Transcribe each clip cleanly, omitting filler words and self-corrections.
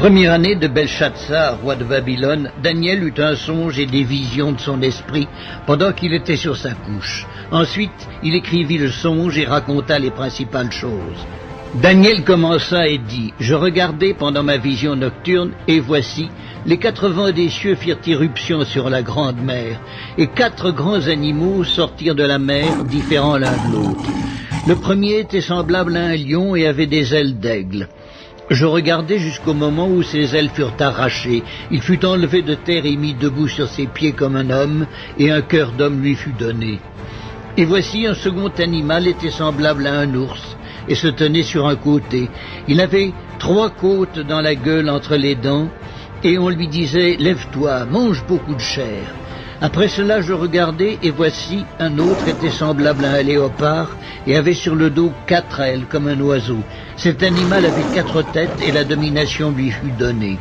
première année de Belshazzar, roi de Babylone, Daniel eut un songe et des visions de son esprit pendant qu'il était sur sa couche. Ensuite, il écrivit le songe et raconta les principales choses. Daniel commença et dit, « Je regardai pendant ma vision nocturne, et voici, les 4 vents des cieux firent irruption sur la grande mer, et 4 grands animaux sortirent de la mer, différents l'un de l'autre. Le premier était semblable à un lion et avait des ailes d'aigle. Je regardai jusqu'au moment où ses ailes furent arrachées. Il fut enlevé de terre et mis debout sur ses pieds comme un homme, et un cœur d'homme lui fut donné. Et voici un second animal était semblable à un ours, et se tenait sur un côté. Il avait 3 côtes dans la gueule entre les dents, et on lui disait « Lève-toi, mange beaucoup de chair ». Après cela, je regardai, et voici, un autre était semblable à un léopard, et avait sur le dos 4 ailes, comme un oiseau. Cet animal avait 4 têtes, et la domination lui fut donnée.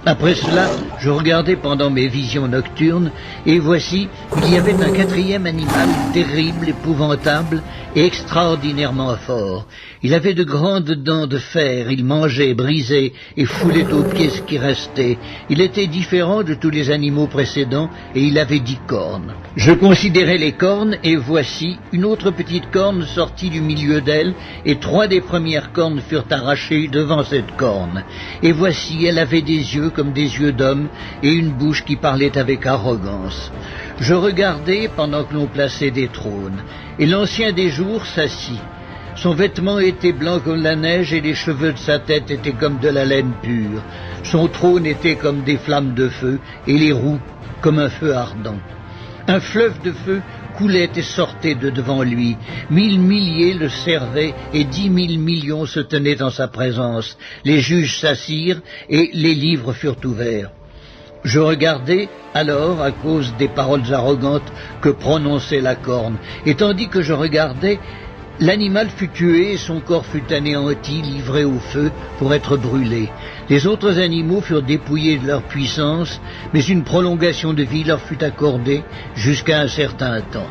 Après cela, je regardai pendant mes visions nocturnes, et voici, il y avait un 4e animal, terrible, épouvantable, et extraordinairement fort. Il avait de grandes dents de fer, il mangeait, brisait, et foulait aux pieds ce qui restait. Il était différent de tous les animaux précédents, et il avait 10 cornes. Je considérai les cornes, et voici, une autre petite corne sortit du milieu d'elle, et 3 des premières cornes furent arrachées devant cette corne. Et voici, elle avait des yeux comme des yeux d'homme, et une bouche qui parlait avec arrogance. Je regardai pendant que l'on plaçait des trônes, et l'ancien des jours s'assit. Son vêtement était blanc comme la neige, et les cheveux de sa tête étaient comme de la laine pure. Son trône était comme des flammes de feu, et les roues comme un feu ardent. Un fleuve de feu coulait et sortait de devant lui. 1000 milliers le servaient, et 10 000 millions se tenaient en sa présence. Les juges s'assirent, et les livres furent ouverts. Je regardai alors à cause des paroles arrogantes que prononçait la corne, et tandis que je regardais, l'animal fut tué et son corps fut anéanti, livré au feu pour être brûlé. Les autres animaux furent dépouillés de leur puissance, mais une prolongation de vie leur fut accordée jusqu'à un certain temps.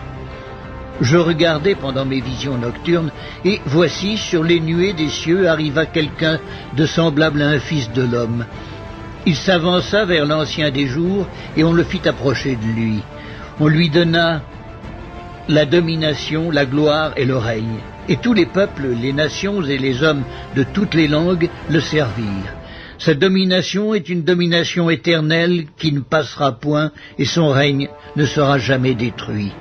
Je regardai pendant mes visions nocturnes, et voici, sur les nuées des cieux arriva quelqu'un de semblable à un fils de l'homme. Il s'avança vers l'ancien des jours, et on le fit approcher de lui. On lui donna la domination, la gloire et le règne. Et tous les peuples, les nations et les hommes de toutes les langues le servirent. Sa domination est une domination éternelle qui ne passera point, et son règne ne sera jamais détruit.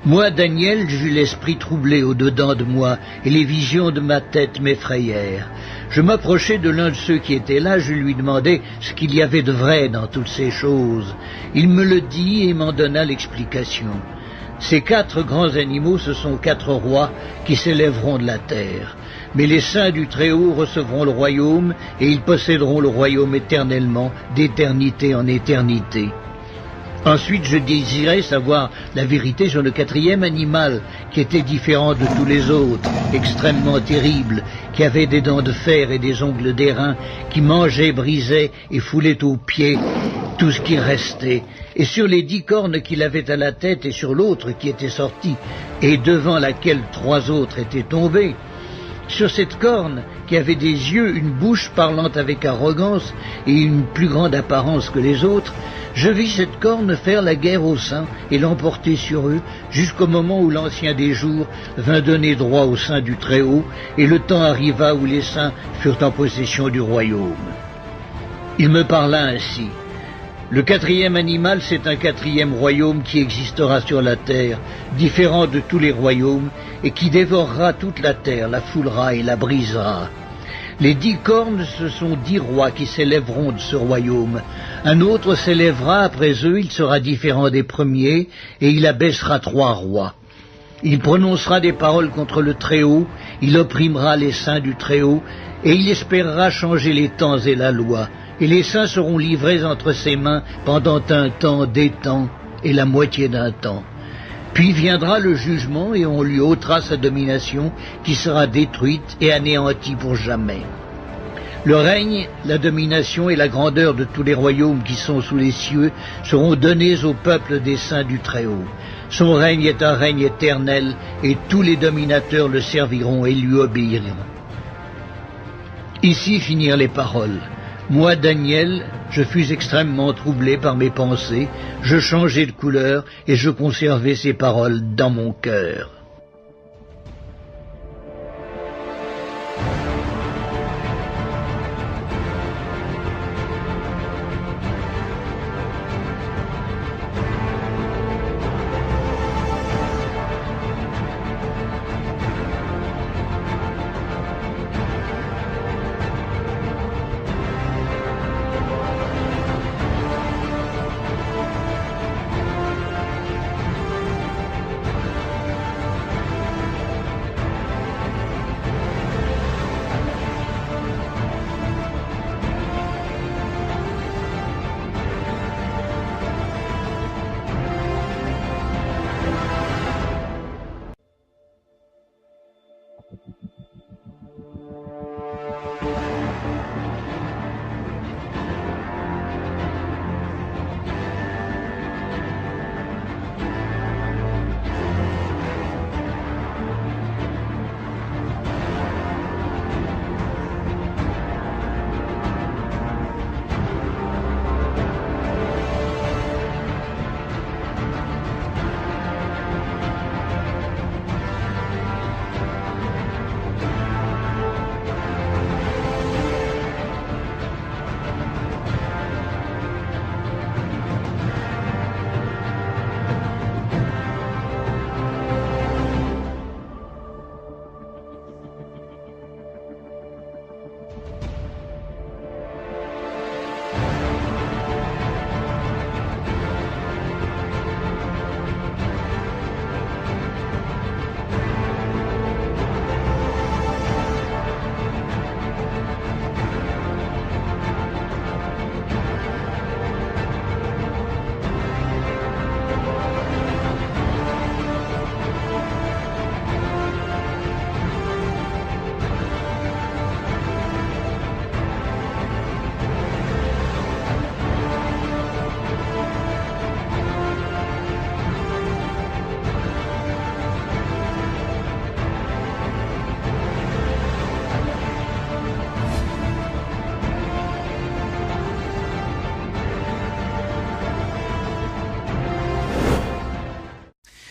Moi, Daniel, j'eus l'esprit troublé au-dedans de moi, et les visions de ma tête m'effrayèrent. Je m'approchai de l'un de ceux qui étaient là, je lui demandai ce qu'il y avait de vrai dans toutes ces choses. Il me le dit et m'en donna l'explication. Ces 4 grands animaux, ce sont 4 rois qui s'élèveront de la terre. Mais les saints du Très-Haut recevront le royaume, et ils posséderont le royaume éternellement, d'éternité en éternité. Ensuite, je désirais savoir la vérité sur le 4e animal, qui était différent de tous les autres, extrêmement terrible, qui avait des dents de fer et des ongles d'airain, qui mangeait, brisait et foulait aux pieds tout ce qui restait. Et sur les 10 cornes qu'il avait à la tête, et sur l'autre qui était sortie, et devant laquelle 3 autres étaient tombés, sur cette corne, qui avait des yeux, une bouche parlant avec arrogance et une plus grande apparence que les autres, je vis cette corne faire la guerre aux saints et l'emporter sur eux, jusqu'au moment où l'ancien des jours vint donner droit aux saints du Très-Haut, et le temps arriva où les saints furent en possession du royaume. Il me parla ainsi. Le 4e animal, c'est un 4e royaume qui existera sur la terre, différent de tous les royaumes, et qui dévorera toute la terre, la foulera et la brisera. Les 10 cornes, ce sont 10 rois qui s'élèveront de ce royaume. Un autre s'élèvera après eux, il sera différent des premiers, et il abaissera 3 rois. Il prononcera des paroles contre le Très-Haut, il opprimera les saints du Très-Haut, et il espérera changer les temps et la loi. Et les saints seront livrés entre ses mains pendant un temps, des temps, et la moitié d'un temps. Puis viendra le jugement, et on lui ôtera sa domination, qui sera détruite et anéantie pour jamais. Le règne, la domination et la grandeur de tous les royaumes qui sont sous les cieux seront donnés au peuple des saints du Très-Haut. Son règne est un règne éternel, et tous les dominateurs le serviront et lui obéiront. Ici finirent les paroles. Moi, Daniel, je fus extrêmement troublé par mes pensées, je changeai de couleur et je conservai ces paroles dans mon cœur.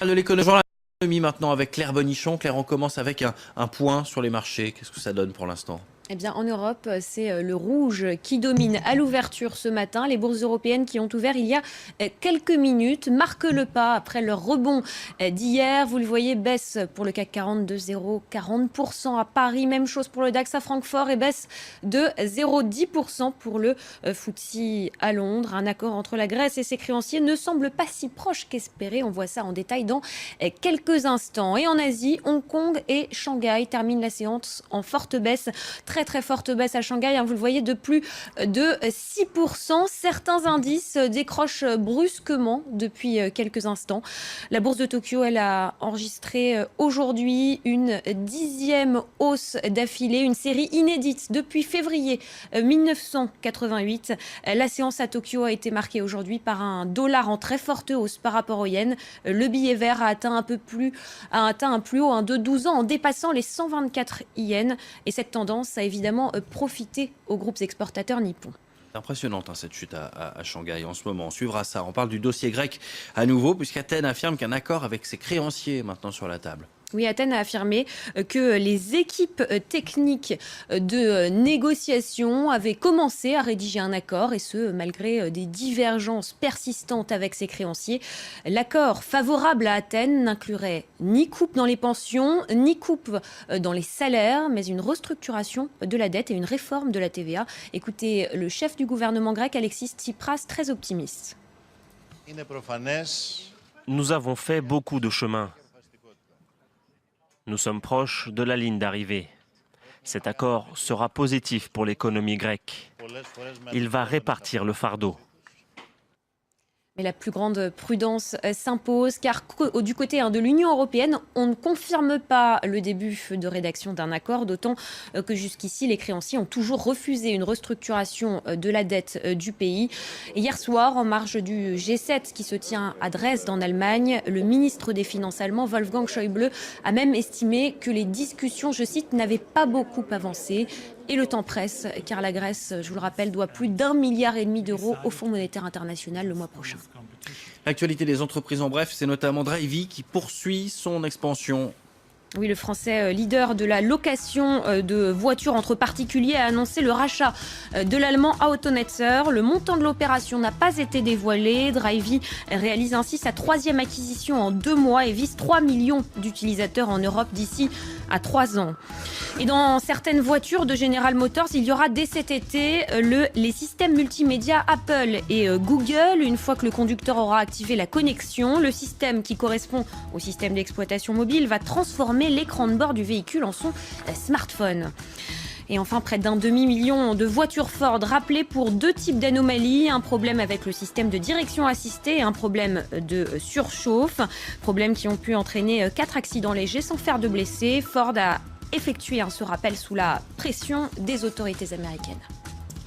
De l'économie maintenant avec Claire Bonichon. Claire, on commence avec un point sur les marchés. Qu'est-ce que ça donne pour l'instant ? Eh bien, en Europe, c'est le rouge qui domine à l'ouverture ce matin. Les bourses européennes qui ont ouvert il y a quelques minutes marquent le pas après leur rebond d'hier. Vous le voyez, baisse pour le CAC 40 de 0,40% à Paris. Même chose pour le DAX à Francfort et baisse de 0,10% pour le FTSE à Londres. Un accord entre la Grèce et ses créanciers ne semble pas si proche qu'espéré. On voit ça en détail dans quelques instants. Et en Asie, Hong Kong et Shanghai terminent la séance en forte baisse. Très forte baisse à Shanghai, vous le voyez, de plus de 6%. Certains indices décrochent brusquement depuis quelques instants. La bourse de Tokyo, elle a enregistré aujourd'hui une 10e hausse d'affilée, une série inédite depuis février 1988. La séance à Tokyo a été marquée aujourd'hui par un dollar en très forte hausse par rapport au yen. Le billet vert a atteint un plus haut de 12 ans en dépassant les 124 yens. Et cette tendance a évidemment profité aux groupes exportateurs nippons. C'est impressionnante cette chute à Shanghai en ce moment. On suivra ça. On parle du dossier grec à nouveau, puisqu'Athènes affirme qu'un accord avec ses créanciers est maintenant sur la table. Oui, Athènes a affirmé que les équipes techniques de négociation avaient commencé à rédiger un accord, et ce, malgré des divergences persistantes avec ses créanciers. L'accord favorable à Athènes n'inclurait ni coupe dans les pensions, ni coupe dans les salaires, mais une restructuration de la dette et une réforme de la TVA. Écoutez le chef du gouvernement grec, Alexis Tsipras, très optimiste. Nous avons fait beaucoup de chemin. Nous sommes proches de la ligne d'arrivée. Cet accord sera positif pour l'économie grecque. Il va répartir le fardeau. Mais la plus grande prudence s'impose, car du côté de l'Union européenne, on ne confirme pas le début de rédaction d'un accord, d'autant que jusqu'ici, les créanciers ont toujours refusé une restructuration de la dette du pays. Et hier soir, en marge du G7 qui se tient à Dresde en Allemagne, le ministre des Finances allemand, Wolfgang Schäuble, a même estimé que les discussions, je cite, n'avaient pas beaucoup avancé. Et le temps presse, car la Grèce, je vous le rappelle, doit plus d'1,5 milliard d'euros au Fonds monétaire international le mois prochain. L'actualité des entreprises en bref, c'est notamment Drivey qui poursuit son expansion. Oui, le français leader de la location de voitures entre particuliers a annoncé le rachat de l'allemand Autonetzer. Le montant de l'opération n'a pas été dévoilé. Drivey réalise ainsi sa 3e acquisition en 2 mois et vise 3 millions d'utilisateurs en Europe d'ici à 3 ans. Et dans certaines voitures de General Motors, il y aura dès cet été les systèmes multimédia Apple et Google. Une fois que le conducteur aura activé la connexion, le système qui correspond au système d'exploitation mobile va transformer l'écran de bord du véhicule en son smartphone. Et enfin, près d'1 demi-million de voitures Ford rappelées pour 2 types d'anomalies. Un problème avec le système de direction assistée et un problème de surchauffe. Problèmes qui ont pu entraîner 4 accidents légers sans faire de blessés. Ford a effectué ce rappel sous la pression des autorités américaines.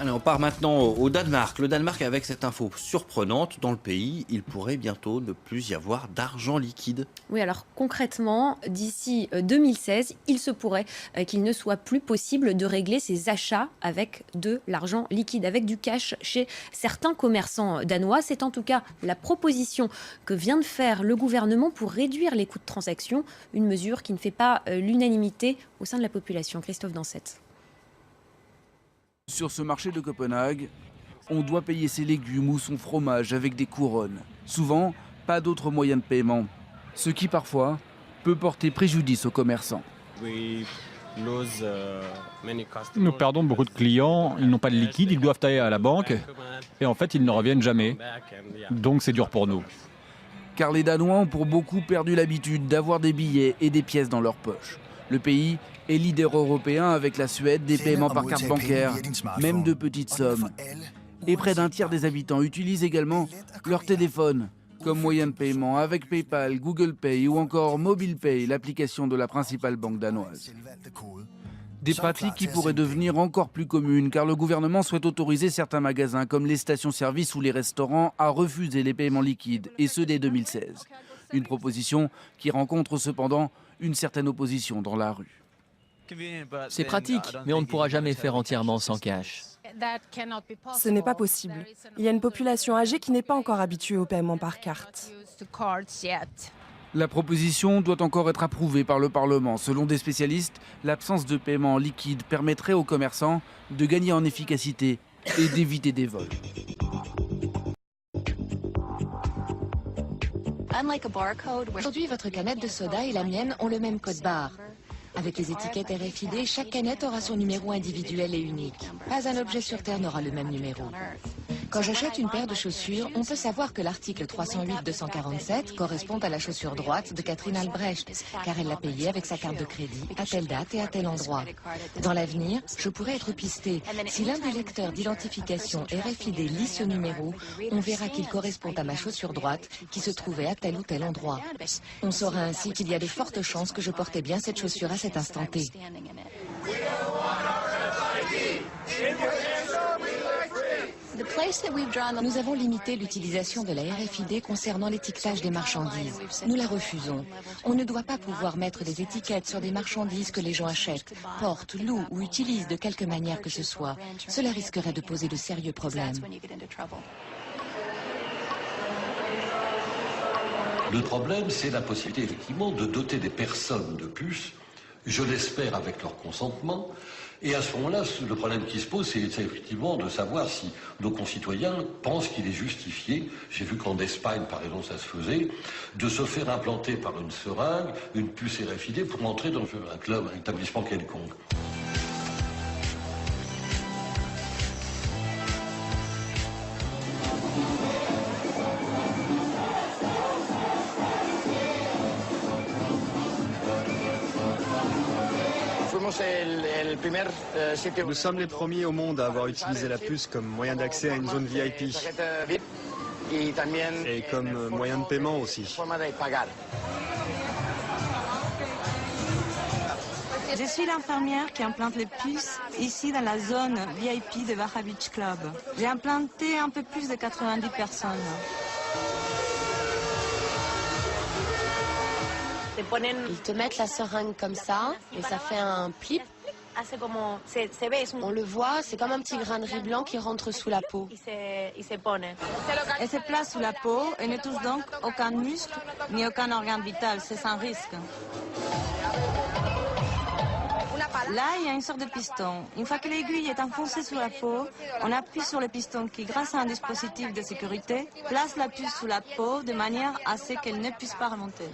Allez, on part maintenant au Danemark. Le Danemark, avec cette info surprenante, dans le pays, il pourrait bientôt ne plus y avoir d'argent liquide. Oui, alors concrètement, d'ici 2016, il se pourrait qu'il ne soit plus possible de régler ses achats avec de l'argent liquide, avec du cash chez certains commerçants danois. C'est en tout cas la proposition que vient de faire le gouvernement pour réduire les coûts de transaction, une mesure qui ne fait pas l'unanimité au sein de la population. Christophe Dansette. Sur ce marché de Copenhague, on doit payer ses légumes ou son fromage avec des couronnes. Souvent, pas d'autres moyens de paiement, ce qui parfois peut porter préjudice aux commerçants. Nous perdons beaucoup de clients, ils n'ont pas de liquide, ils doivent aller à la banque et en fait ils ne reviennent jamais. Donc c'est dur pour nous. Car les Danois ont pour beaucoup perdu l'habitude d'avoir des billets et des pièces dans leur poche. Le pays est leader européen avec la Suède des paiements par carte bancaire, même de petites sommes. Et près d'un tiers des habitants utilisent également leur téléphone comme moyen de paiement avec PayPal, Google Pay ou encore MobilePay, l'application de la principale banque danoise. Des pratiques qui pourraient devenir encore plus communes car le gouvernement souhaite autoriser certains magasins comme les stations-service ou les restaurants à refuser les paiements liquides, et ce dès 2016. Une proposition qui rencontre cependant une certaine opposition dans la rue. C'est pratique, mais on ne pourra jamais faire entièrement sans cash. Ce n'est pas possible. Il y a une population âgée qui n'est pas encore habituée au paiement par carte. La proposition doit encore être approuvée par le Parlement. Selon des spécialistes, l'absence de paiement liquide permettrait aux commerçants de gagner en efficacité et d'éviter des vols. Aujourd'hui, votre canette de soda et la mienne ont le même code barre. Avec les étiquettes RFID, chaque canette aura son numéro individuel et unique. Pas un objet sur Terre n'aura le même numéro. Quand j'achète une paire de chaussures, on peut savoir que l'article 308-247 correspond à la chaussure droite de Catherine Albrecht, car elle l'a payée avec sa carte de crédit à telle date et à tel endroit. Dans l'avenir, je pourrais être pistée. Si l'un des lecteurs d'identification RFID lit ce numéro, on verra qu'il correspond à ma chaussure droite qui se trouvait à tel ou tel endroit. On saura ainsi qu'il y a de fortes chances que je portais bien cette chaussure à cet instant T. Nous avons limité l'utilisation de la RFID concernant l'étiquetage des marchandises. Nous la refusons. On ne doit pas pouvoir mettre des étiquettes sur des marchandises que les gens achètent, portent, louent ou utilisent de quelque manière que ce soit. Cela risquerait de poser de sérieux problèmes. Le problème, c'est la possibilité effectivement de doter des personnes de puces, je l'espère avec leur consentement. Et à ce moment-là, le problème qui se pose, c'est effectivement de savoir si nos concitoyens pensent qu'il est justifié, j'ai vu qu'en Espagne, par exemple, ça se faisait, de se faire implanter par une seringue, une puce RFID pour entrer dans un club, un établissement quelconque. Nous sommes les premiers au monde à avoir utilisé la puce comme moyen d'accès à une zone VIP et comme moyen de paiement aussi. Je suis l'infirmière qui implante les puces ici dans la zone VIP de Baja Beach Club. J'ai implanté un peu plus de 90 personnes. Ils te mettent la seringue comme ça et ça fait un plip. On le voit, c'est comme un petit grain de riz blanc qui rentre sous la peau. Elle se place sous la peau et ne touche donc aucun muscle ni aucun organe vital, c'est sans risque. Là, il y a une sorte de piston. Une fois que l'aiguille est enfoncée sous la peau, on appuie sur le piston qui, grâce à un dispositif de sécurité, place la puce sous la peau de manière à ce qu'elle ne puisse pas remonter.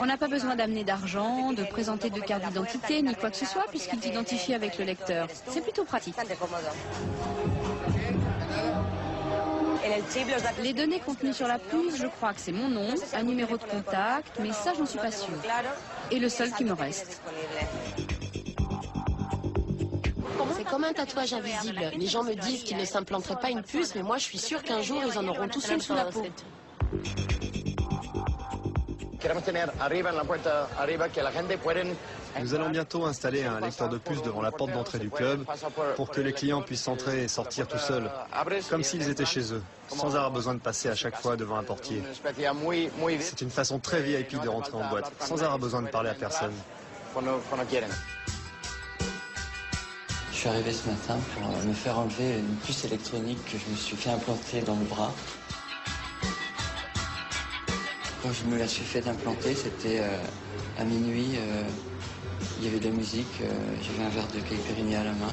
On n'a pas besoin d'amener d'argent, de présenter de carte d'identité, ni quoi que ce soit, puisqu'il t'identifie avec le lecteur. C'est plutôt pratique. Les données contenues sur la puce, je crois que c'est mon nom, un numéro de contact, mais ça, j'en suis pas sûre. Et le seul qui me reste. C'est comme un tatouage invisible. Les gens me disent qu'ils ne s'implanteraient pas une puce, mais moi je suis sûre qu'un jour ils en auront tous une sous la peau. Nous allons bientôt installer un lecteur de puces devant la porte d'entrée du club pour que les clients puissent entrer et sortir tout seuls, comme s'ils étaient chez eux, sans avoir besoin de passer à chaque fois devant un portier. C'est une façon très VIP de rentrer en boîte, sans avoir besoin de parler à personne. Je suis arrivé ce matin pour me faire enlever une puce électronique que je me suis fait implanter dans le bras. Quand je me la suis fait implanter, c'était à minuit. Il y avait de la musique, j'avais un verre de caipirinha à la main.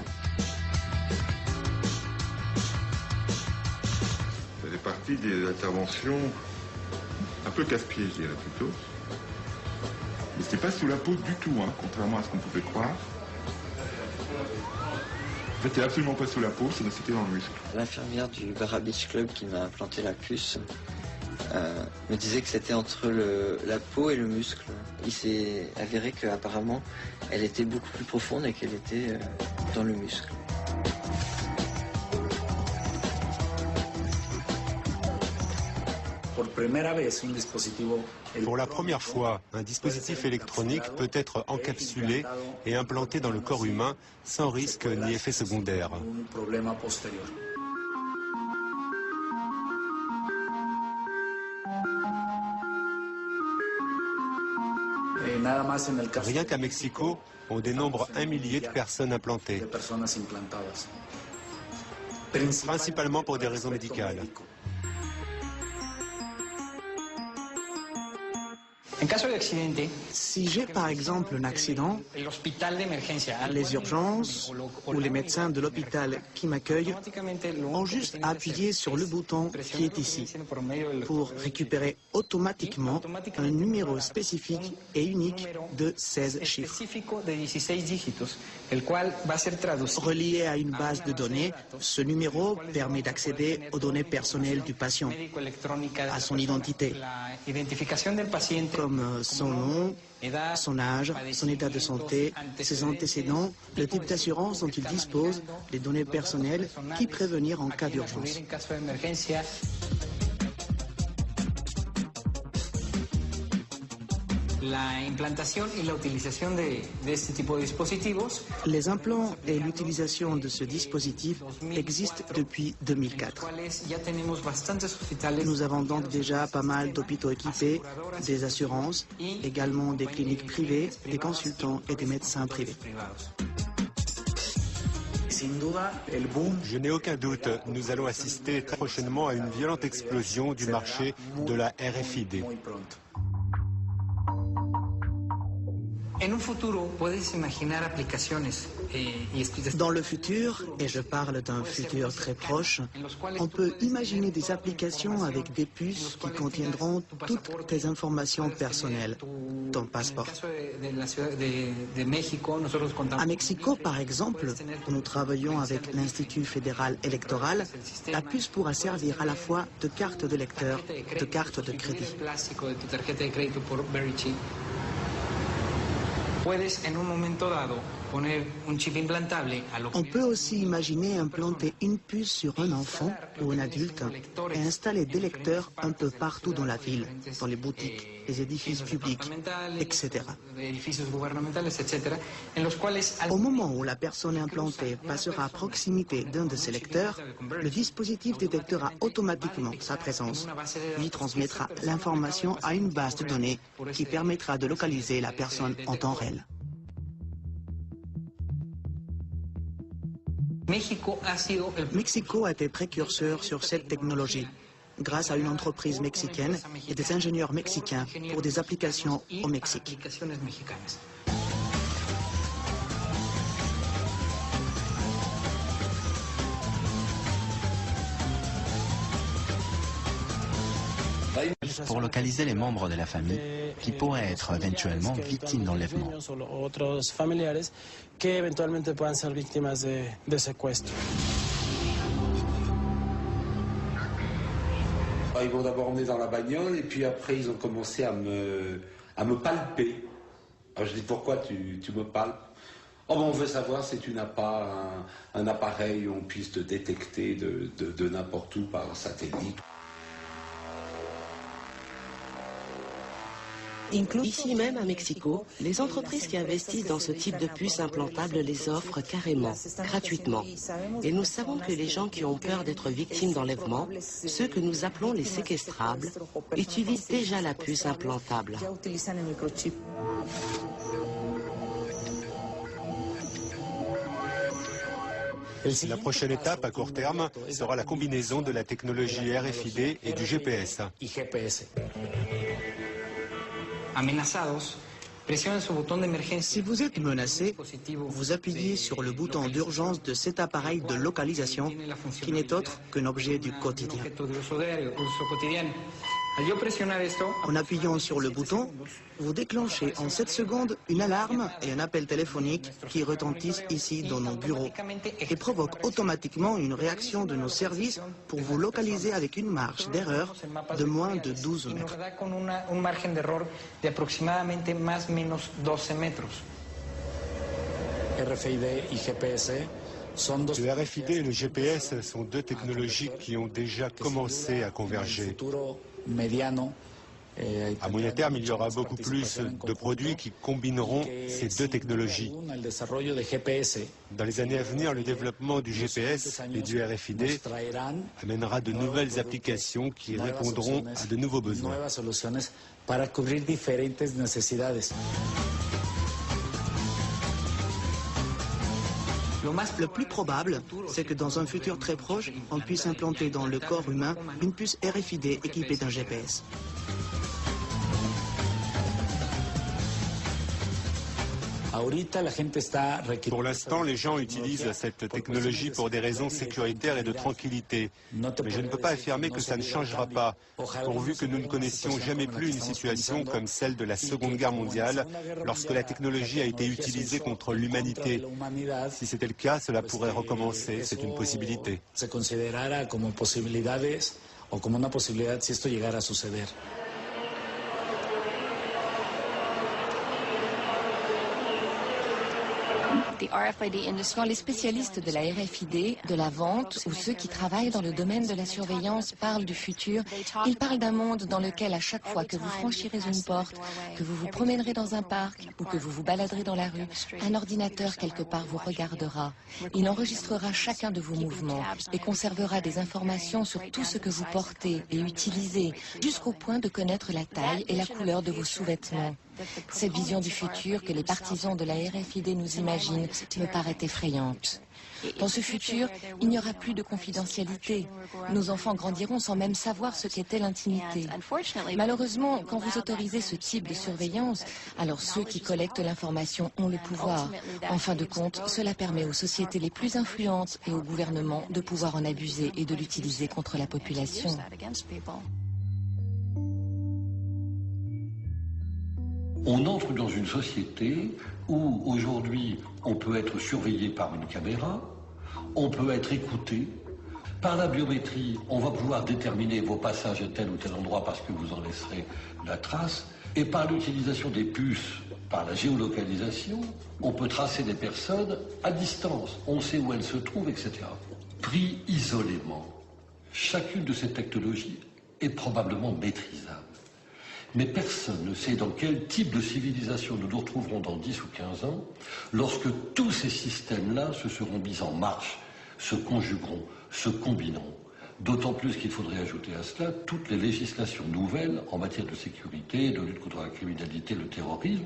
Ça fait partie des interventions un peu casse-pied, je dirais plutôt. Mais c'était pas sous la peau du tout, hein, contrairement à ce qu'on pouvait croire. En fait, c'était absolument pas sous la peau, c'était dans le muscle. L'infirmière du Barra Beach Club qui m'a implanté la puce me disait que c'était entre la peau et le muscle. Il s'est avéré qu'apparemment, elle était beaucoup plus profonde et qu'elle était dans le muscle. Pour la première fois, un dispositif électronique peut être encapsulé et implanté dans le corps humain sans risque ni effet secondaire. Rien qu'à Mexico, on dénombre 1 millier de personnes implantées, principalement pour des raisons médicales. Si j'ai par exemple un accident, les urgences ou les médecins de l'hôpital qui m'accueillent ont juste à appuyer sur le bouton qui est ici pour récupérer automatiquement un numéro spécifique et unique de 16 chiffres. Relié à une base de données, ce numéro permet d'accéder aux données personnelles du patient, à son identité, comme son nom, son âge, son état de santé, ses antécédents, le type d'assurance dont il dispose, les données personnelles qui prévenir en cas d'urgence. Les implants et l'utilisation de ce dispositif existent depuis 2004. Nous avons donc déjà pas mal d'hôpitaux équipés, des assurances, également des cliniques privées, des consultants et des médecins privés. Je n'ai aucun doute, nous allons assister très prochainement à une violente explosion du marché de la RFID. Dans le futur, et je parle d'un futur très proche, on peut imaginer des applications avec des puces qui contiendront toutes tes informations personnelles, ton passeport. À Mexico, par exemple, où nous travaillons avec l'Institut fédéral électoral, la puce pourra servir à la fois de carte de lecteur, de carte de crédit. On peut aussi imaginer implanter une puce sur un enfant ou un adulte et installer des lecteurs un peu partout dans la ville, dans les boutiques, les édifices publics, etc. Au moment où la personne implantée passera à proximité d'un de ces lecteurs, le dispositif détectera automatiquement sa présence, lui transmettra l'information à une base de données qui permettra de localiser la personne en temps réel. Mexico a été précurseur sur cette technologie, grâce à une entreprise mexicaine et des ingénieurs mexicains pour des applications au Mexique. Pour localiser les membres de la famille qui pourraient être éventuellement victimes d'enlèvement. Ils m'ont d'abord emmené dans la bagnole et puis après ils ont commencé à me palper. Alors je dis pourquoi tu me palpes? Oh ben on veut savoir si tu n'as pas un appareil où on puisse te détecter de n'importe où par satellite. Ici même à Mexico, les entreprises qui investissent dans ce type de puces implantables les offrent carrément, gratuitement. Et nous savons que les gens qui ont peur d'être victimes d'enlèvement, ceux que nous appelons les séquestrables, utilisent déjà la puce implantable. La prochaine étape à court terme sera la combinaison de la technologie RFID et du GPS. Si vous êtes menacé, vous appuyez sur le bouton d'urgence de cet appareil de localisation qui n'est autre qu'un objet du quotidien. En appuyant sur le bouton, vous déclenchez en 7 secondes une alarme et un appel téléphonique qui retentissent ici dans nos bureaux et provoquent automatiquement une réaction de nos services pour vous localiser avec une marge d'erreur de moins de 12 mètres. Le RFID et le GPS sont deux technologies qui ont déjà commencé à converger. À moyen terme, il y aura beaucoup plus de produits qui combineront ces deux technologies. Dans les années à venir, le développement du GPS et du RFID amènera de nouvelles applications qui répondront à de nouveaux besoins. Le plus probable, c'est que dans un futur très proche, on puisse implanter dans le corps humain une puce RFID équipée d'un GPS. Pour l'instant, les gens utilisent cette technologie pour des raisons sécuritaires et de tranquillité. Mais je ne peux pas affirmer que ça ne changera pas, pourvu que nous ne connaissions jamais plus une situation comme celle de la Seconde Guerre mondiale, lorsque la technologie a été utilisée contre l'humanité. Si c'était le cas, cela pourrait recommencer, c'est une possibilité. Quand les spécialistes de la RFID, de la vente ou ceux qui travaillent dans le domaine de la surveillance parlent du futur, ils parlent d'un monde dans lequel à chaque fois que vous franchirez une porte, que vous vous promènerez dans un parc ou que vous vous baladerez dans la rue, un ordinateur quelque part vous regardera. Il enregistrera chacun de vos mouvements et conservera des informations sur tout ce que vous portez et utilisez, jusqu'au point de connaître la taille et la couleur de vos sous-vêtements. Cette vision du futur que les partisans de la RFID nous imaginent me paraît effrayante. Dans ce futur, il n'y aura plus de confidentialité. Nos enfants grandiront sans même savoir ce qu'était l'intimité. Malheureusement, quand vous autorisez ce type de surveillance, alors ceux qui collectent l'information ont le pouvoir. En fin de compte, cela permet aux sociétés les plus influentes et aux gouvernements de pouvoir en abuser et de l'utiliser contre la population. On entre dans une société où aujourd'hui on peut être surveillé par une caméra, on peut être écouté. Par la biométrie, on va pouvoir déterminer vos passages à tel ou tel endroit parce que vous en laisserez la trace. Et par l'utilisation des puces, par la géolocalisation, on peut tracer des personnes à distance. On sait où elles se trouvent, etc. Pris isolément, chacune de ces technologies est probablement maîtrisable. Mais personne ne sait dans quel type de civilisation nous nous retrouverons dans 10 ou 15 ans, lorsque tous ces systèmes-là se seront mis en marche, se conjugueront, se combinant. D'autant plus qu'il faudrait ajouter à cela toutes les législations nouvelles en matière de sécurité, de lutte contre la criminalité, le terrorisme,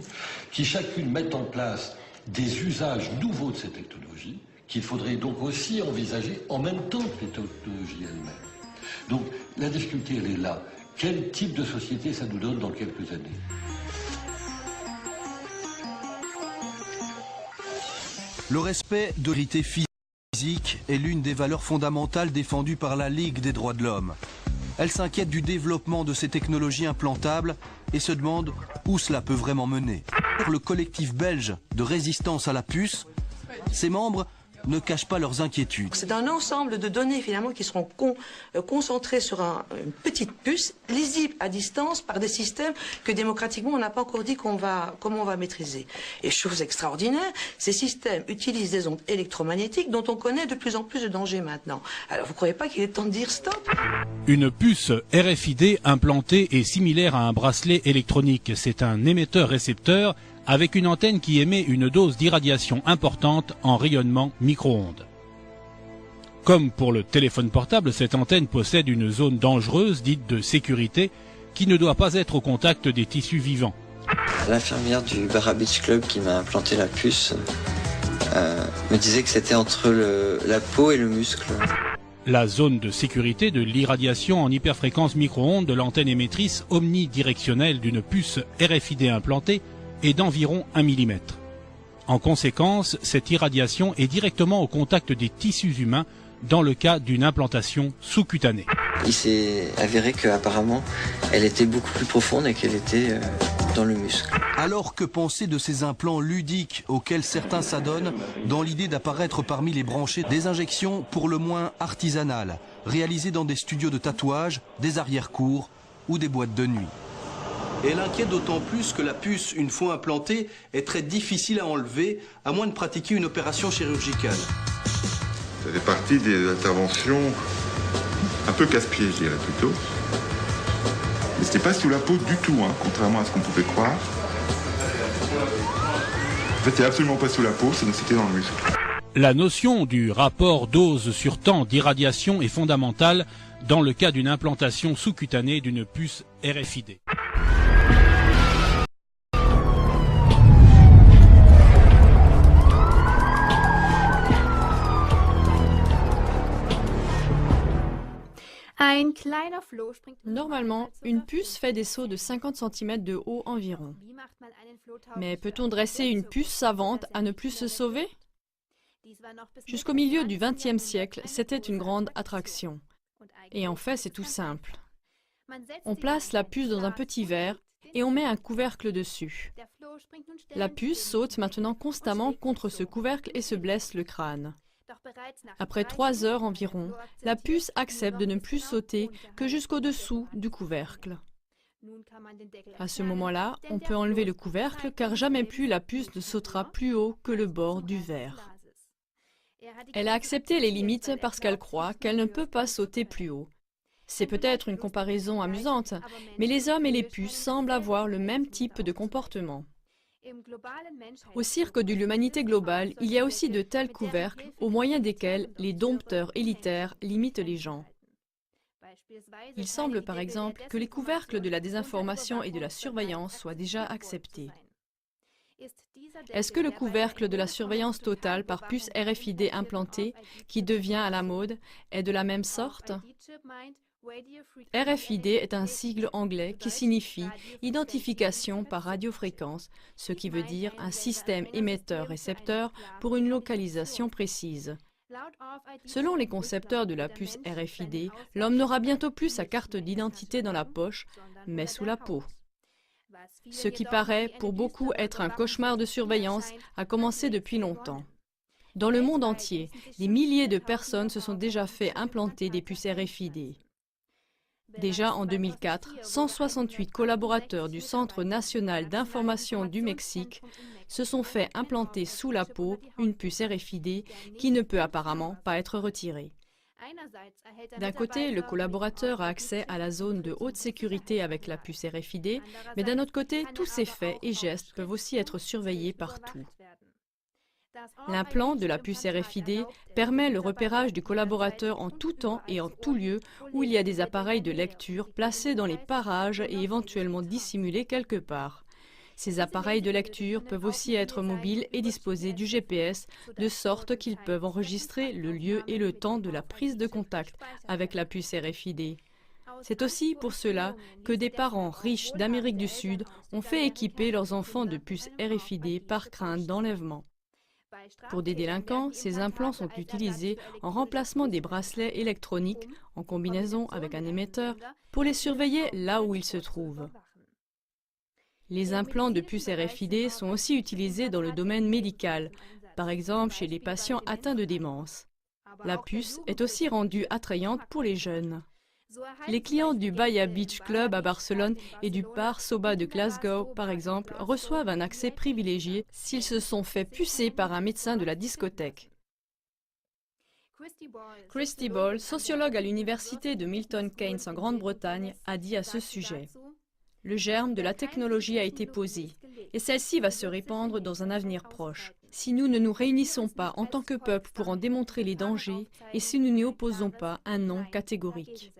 qui chacune mettent en place des usages nouveaux de ces technologies, qu'il faudrait donc aussi envisager en même temps que les technologies elles-mêmes. Donc la difficulté, elle est là. Quel type de société ça nous donne dans quelques années? Le respect de l'autorité physique est l'une des valeurs fondamentales défendues par la Ligue des droits de l'homme. Elle s'inquiète du développement de ces technologies implantables et se demande où cela peut vraiment mener. Pour le collectif belge de résistance à la puce, ses membres ne cachent pas leurs inquiétudes. C'est un ensemble de données finalement qui seront concentrées sur une petite puce, lisible à distance par des systèmes que démocratiquement on n'a pas encore dit comment on va maîtriser. Et chose extraordinaire, ces systèmes utilisent des ondes électromagnétiques dont on connaît de plus en plus de dangers maintenant. Alors vous ne croyez pas qu'il est temps de dire stop? Une puce RFID implantée est similaire à un bracelet électronique. C'est un émetteur-récepteur avec une antenne qui émet une dose d'irradiation importante en rayonnement micro-ondes. Comme pour le téléphone portable, cette antenne possède une zone dangereuse dite de sécurité qui ne doit pas être au contact des tissus vivants. L'infirmière du Barra Beach Club qui m'a implanté la puce me disait que c'était entre la peau et le muscle. La zone de sécurité de l'irradiation en hyperfréquence micro-ondes de l'antenne émettrice omnidirectionnelle d'une puce RFID implantée est d'environ 1 mm. En conséquence, cette irradiation est directement au contact des tissus humains dans le cas d'une implantation sous-cutanée. Il s'est avéré qu'apparemment, elle était beaucoup plus profonde et qu'elle était dans le muscle. Alors que penser de ces implants ludiques auxquels certains s'adonnent dans l'idée d'apparaître parmi les branchés des injections pour le moins artisanales, réalisées dans des studios de tatouage, des arrière-cours ou des boîtes de nuit. Et elle inquiète d'autant plus que la puce, une fois implantée, est très difficile à enlever, à moins de pratiquer une opération chirurgicale. Ça fait partie des interventions un peu casse-pied, je dirais plutôt. Mais c'était pas sous la peau du tout, hein, contrairement à ce qu'on pouvait croire. En fait, c'était absolument pas sous la peau, c'était dans le muscle. La notion du rapport dose sur temps d'irradiation est fondamentale dans le cas d'une implantation sous-cutanée d'une puce RFID. Normalement, une puce fait des sauts de 50 cm de haut environ. Mais peut-on dresser une puce savante à ne plus se sauver? Jusqu'au milieu du XXe siècle, c'était une grande attraction. Et en fait, c'est tout simple. On place la puce dans un petit verre et on met un couvercle dessus. La puce saute maintenant constamment contre ce couvercle et se blesse le crâne. Après 3 heures environ, la puce accepte de ne plus sauter que jusqu'au-dessous du couvercle. À ce moment-là, on peut enlever le couvercle car jamais plus la puce ne sautera plus haut que le bord du verre. Elle a accepté les limites parce qu'elle croit qu'elle ne peut pas sauter plus haut. C'est peut-être une comparaison amusante, mais les hommes et les puces semblent avoir le même type de comportement. Au cirque de l'humanité globale, il y a aussi de tels couvercles au moyen desquels les dompteurs élitaires limitent les gens. Il semble par exemple que les couvercles de la désinformation et de la surveillance soient déjà acceptés. Est-ce que le couvercle de la surveillance totale par puce RFID implantée, qui devient à la mode, est de la même sorte? RFID est un sigle anglais qui signifie identification par radiofréquence, ce qui veut dire un système émetteur-récepteur pour une localisation précise. Selon les concepteurs de la puce RFID, l'homme n'aura bientôt plus sa carte d'identité dans la poche, mais sous la peau. Ce qui paraît pour beaucoup être un cauchemar de surveillance a commencé depuis longtemps. Dans le monde entier, des milliers de personnes se sont déjà fait implanter des puces RFID. Déjà en 2004, 168 collaborateurs du Centre national d'information du Mexique se sont fait implanter sous la peau une puce RFID qui ne peut apparemment pas être retirée. D'un côté, le collaborateur a accès à la zone de haute sécurité avec la puce RFID, mais d'un autre côté, tous ses faits et gestes peuvent aussi être surveillés partout. L'implant de la puce RFID permet le repérage du collaborateur en tout temps et en tout lieu où il y a des appareils de lecture placés dans les parages et éventuellement dissimulés quelque part. Ces appareils de lecture peuvent aussi être mobiles et disposer du GPS, de sorte qu'ils peuvent enregistrer le lieu et le temps de la prise de contact avec la puce RFID. C'est aussi pour cela que des parents riches d'Amérique du Sud ont fait équiper leurs enfants de puces RFID par crainte d'enlèvement. Pour des délinquants, ces implants sont utilisés en remplacement des bracelets électroniques, en combinaison avec un émetteur, pour les surveiller là où ils se trouvent. Les implants de puces RFID sont aussi utilisés dans le domaine médical, par exemple chez les patients atteints de démence. La puce est aussi rendue attrayante pour les jeunes. Les clients du Bahia Beach Club à Barcelone et du Bar Soba de Glasgow, par exemple, reçoivent un accès privilégié s'ils se sont fait pucer par un médecin de la discothèque. Christy Ball, sociologue à l'université de Milton Keynes en Grande-Bretagne, a dit à ce sujet: le germe de la technologie a été posé, et celle-ci va se répandre dans un avenir proche. Si nous ne nous réunissons pas en tant que peuple pour en démontrer les dangers, et si nous n'y opposons pas un non catégorique.